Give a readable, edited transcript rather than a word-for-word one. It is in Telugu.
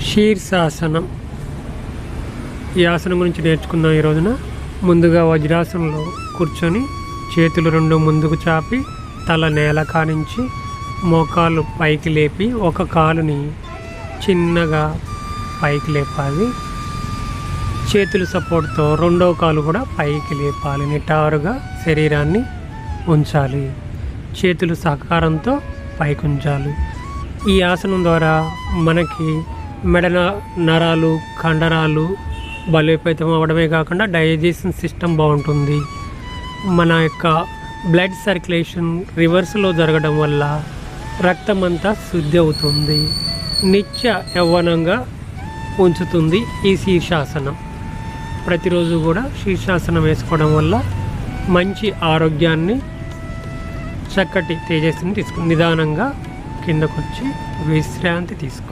శీర్షాసనం. ఈ ఆసనం గురించి నేర్చుకుందాం ఈ రోజున. ముందుగా వజ్రాసనంలో కూర్చొని చేతులు రెండు ముందుకు చాపి తల నేల కానించి మోకాలు పైకి లేపి ఒక కాలుని చిన్నగా పైకి లేపాలి. చేతుల సపోర్ట్తో రెండో కాలు కూడా పైకి లేపాలి. నిటారుగా శరీరాన్ని ఉంచాలి. చేతులు సహకారంతో పైకి ఉంచాలి. ఈ ఆసనం ద్వారా మనకి మెడ నరాలు కండరాలు బలోపేతం అవ్వడమే కాకుండా డైజెషన్ సిస్టమ్ బాగుంటుంది. మన యొక్క బ్లడ్ సర్క్యులేషన్ రివర్స్లో జరగడం వల్ల రక్తం అంతా శుద్ధి అవుతుంది. నిత్య యవ్వనంగా ఉంచుతుంది ఈ శీర్షాసనం. ప్రతిరోజు కూడా శీర్షాసనం వేసుకోవడం వల్ల మంచి ఆరోగ్యాన్ని, చక్కటి తేజస్సుని తీసుకుని నిదానంగా కిందకు వచ్చి విశ్రాంతి తీసుకో.